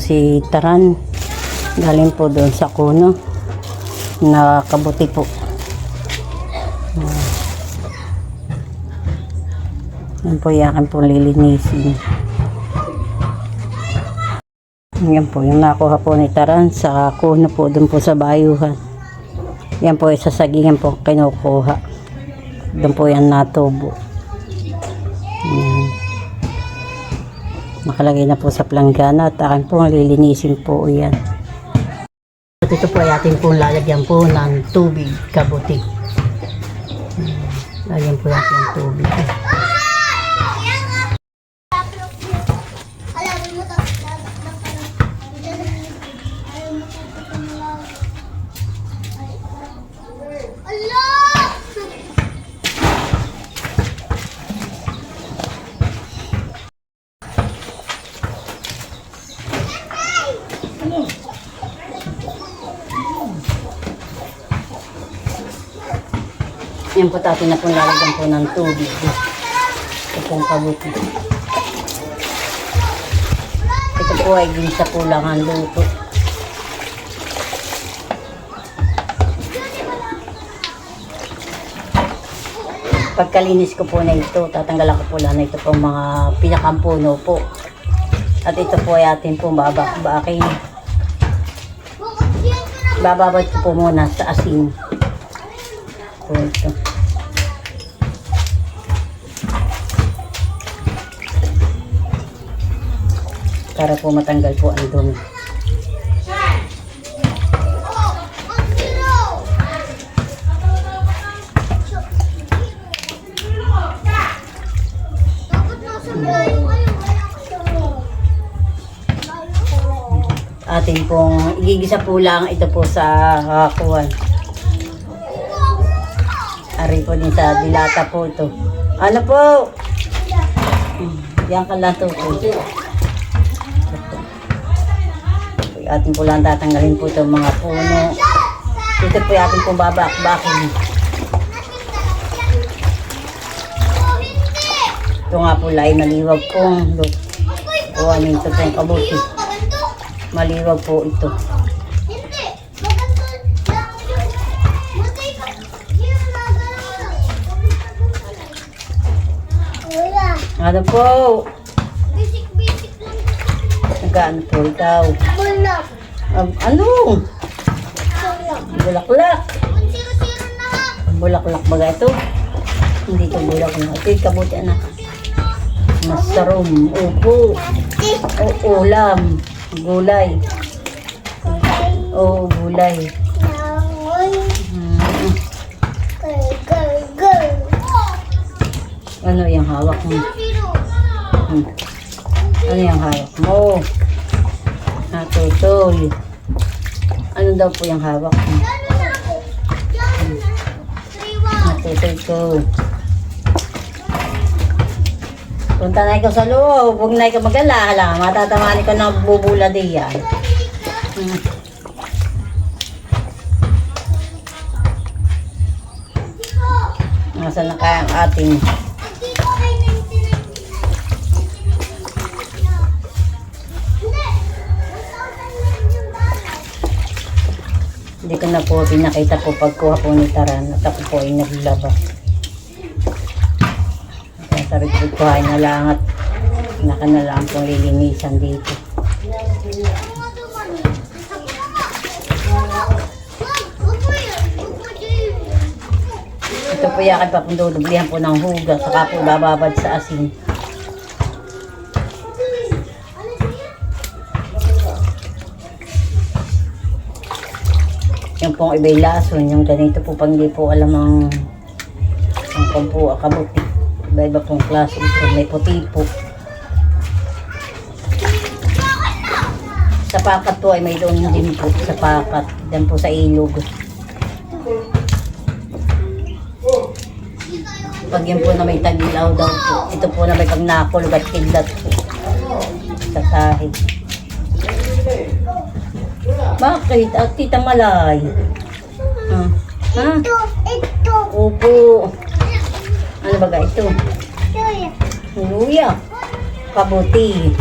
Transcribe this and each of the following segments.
po si Taran. Galing po doon sa kuno na kabuti po. Yan po yung akin po lilinisin. Yan po yung nakuha po ni Taran sa kuno po doon po sa bayuhan. Yan po yung sasagingan po kinukuha. Doon po yan natubo. Yan. Nakalagay na po sa planggana at akin po lilinisin po yan. At ito po ay ating po lalagyan po ng tubig kabuti. Lagyan po natin yung tubig. Yan po natin na pong lalagyan po ng tubig. Ito pong kabuti. Ito po ay ginsa po lang ang luto. Pagkalinis ko po na ito, tatanggalan ko po lang na ito pong mga pinakampuno po. At ito po ay atin po babakin. Bababad ko po muna sa asin. Ito. Para po matanggal po ang dumi. Atin pong igigisa po lang ito po sa kuwan. Ari po din sa dilata po ito. Ano po? Yan ka lang ito po. Atin po lang tatanggalin po itong mga puno. Ito po yung atin pong babakbakin. Ito nga po ay maliwag pong o amin ito pong kabuti. Maliwag po ito. Ano po? Basic lang. Nagano po ikaw? Bulak. Ano? Bulaklak. Bulaklak ba ito? Hindi ito bulaklak. Ito yung kabuti anak. Mushroom. Upo. Ulam. Gulay. Oo, gulay. Ano yung hawak mo? Ano yung hawak mo? Natutoy. Ano daw po yung hawak mo? Natutoy ko. Punta na ikaw sa loob. Huwag na ikaw mag-alala. Matatamani ko ng bubula diyan. Nasaan na kaya ang ating hindi ko na po pinakita po pagkuha po ni Taran at ako po ay naglaba. Kaya sabi ko kuhain na lang at naka na lang pong lilinisan dito. Ito po yakan pa pong dudublihan po ng huga saka po bababad sa asin. Yung pong iba'y lason, yung ganito po pang hindi po alam ang po kabuti. Iba-iba pong klase ito, may puti po. Sa pakat po ay may doon din po sa pakat, dan po sa ilog. Pag yun po na may tagilaw daw po, ito po na may pag nakulog at kidlat po sa sahig. Bakit? At tita Malay? Ha? Ito. Opo. Ano ba ga ito? Luya. Kabuti.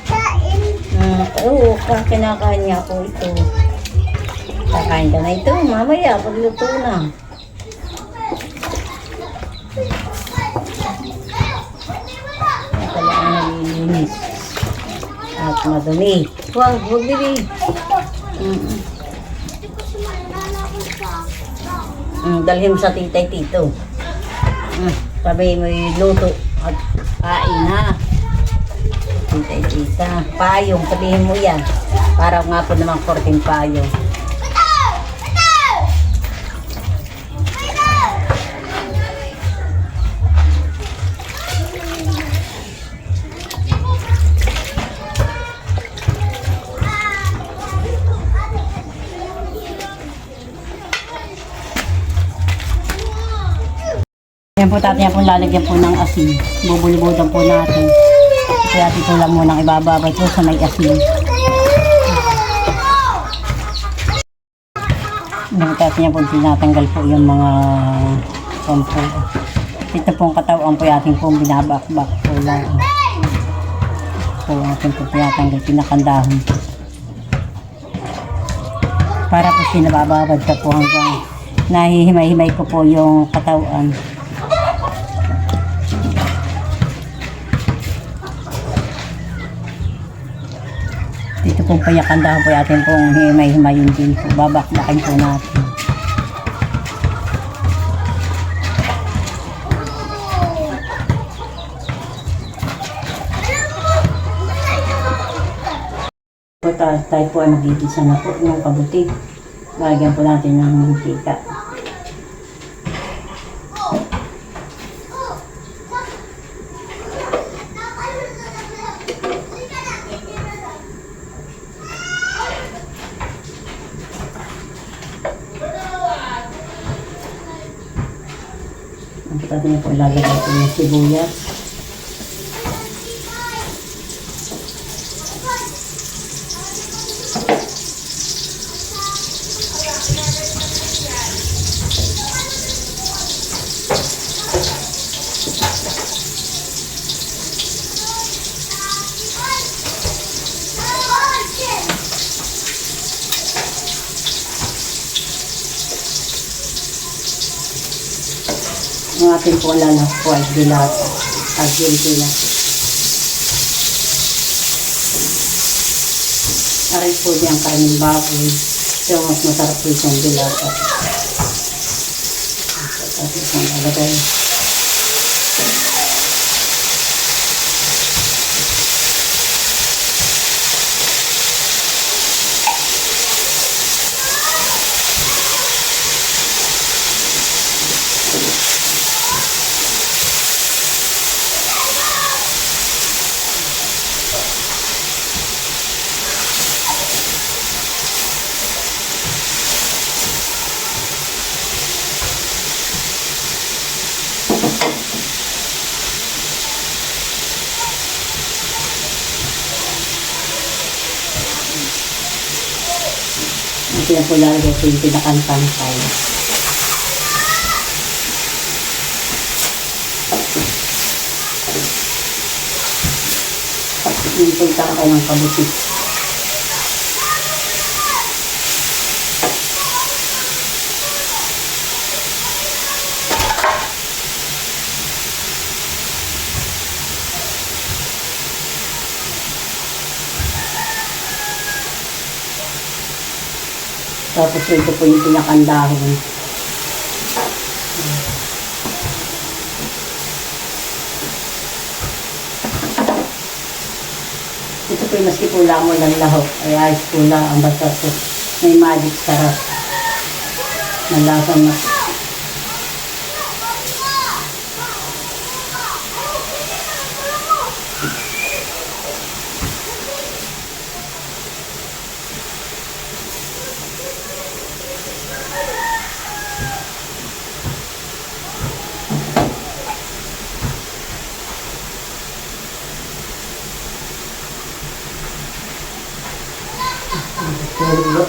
Kain. Oo, kinakain niya po ito. Kakain ka na ito, mamaya, pagluto na. Ito lang ang nalilinis. At madumi. Huwag bili. Dalhin mo sa titay tito. Sabi mo luto at kain ha. Titay tita. Payong, sabihin mo yan. Para nga po naman korting payong. Yan po tatay, yan po lalagyan po ng asin. Bubulbudan po natin. Kaya ito lang munang ibababay po sa may asin. Yan tatay, yan po tinatanggal po yung mga sampo. Ito pong katawan po ating pong binabakbak po lang. Po ating po tinatanggal, pinakandahon po. Para po sinabababad ka po hanggang nahihimay-himay ko po yung katawan. Dito pong payakandahan po natin pong himay-himayin din po. Babakbakin po natin. Tayo po ay magigisa na po yung kabuti. Lagyan po natin ng mantika. At natin po ilalagay po yung sibuyas. Ang ating po lalas po ay dilata. Argentina. Aray po diyang karaming baboy. So, mas masarap po itong dilata. At itong alagay. Ito yan po lalagay po yung pinakantangkay. Yung pagtangkay ng kabuti. Tapos ito po yung pinakandahon. Ito po yung maski po lang mo ng lahok. Ay ayos po lang ang basta po. May magic sarap. Nalasa na.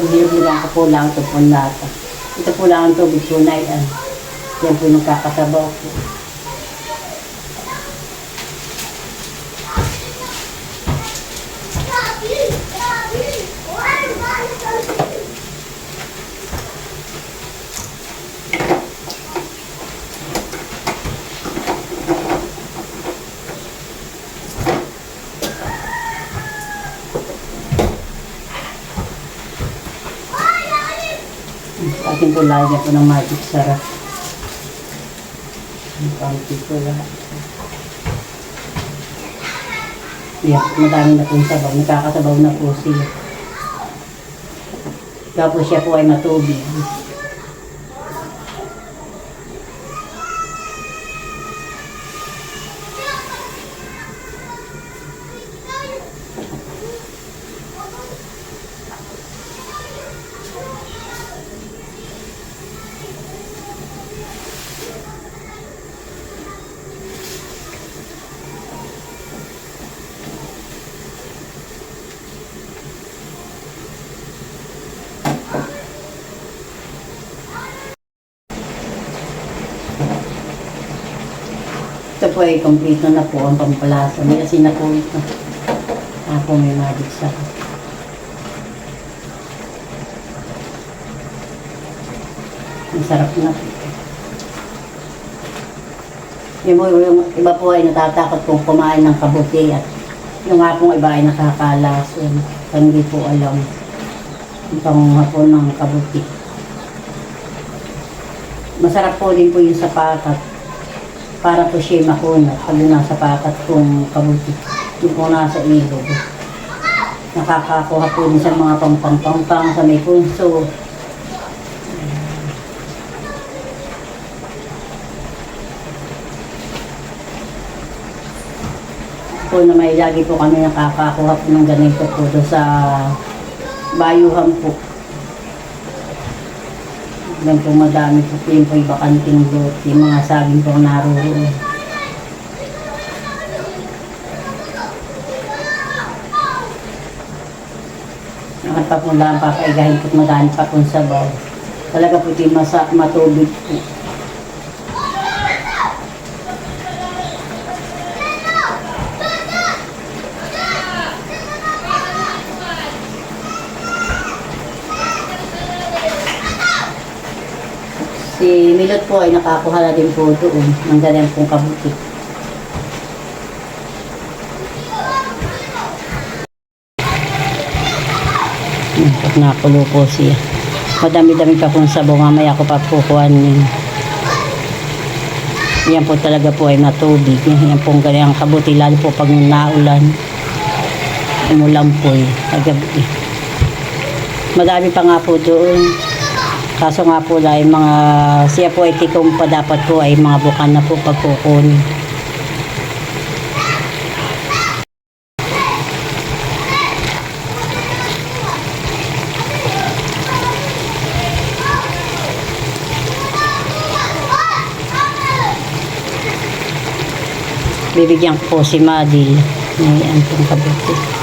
Nilagyan ko po lang ito po lata. Ito po lang ang tubig po na yan. Yan po nagkakasabaw po. po lagyan po ng magic sarap. Ang kaunti po lahat. Yan, madami na pong sabaw. Nakakasabaw na po siya. Tapos siya po ay matubig. Ito po ay kompleto na po ang pampalasa. May asin na po ito. Ako may magic sarap. Ang sarap na po. Yung iba po ay natatakot pong kumain ng kabuti at yung nga pong iba ay nakakalason. Hindi po alam ang pangunghapon ng kabuti. Masarap po din po yung sapatat. Para po siya makunat pag nasa pakat kong kabuti. Yung po nasa ilog. Nakakakuha po din sa mga pang sa may punso. Po na may lagi po kami nakakakuha po ng ganito po doon sa bayuhan po. Yan po madami po yun po yung bakanting lote, mga saging po naroon. Nakat pa po lang papaigahin po madami pa po sabaw. Talaga po yung matubig po. Si Milot po ay nakakuha na din po doon ng ganyan pong kabuti. Pag nakulo po siya. Madami-dami pa pong sabaw. Mamaya ko pa kukuhan yun. Yan po talaga po ay matubig. Yan pong ganyang kabuti. Lalo po pag naulan. Umulan po eh. Kagabi. Madami pa nga po doon. Kaso nga po dahil mga siya po ay tikom pa dapat po ay mga bukan na po pagkukunin. Bibigyan ko po si Madil. May antong kabuti.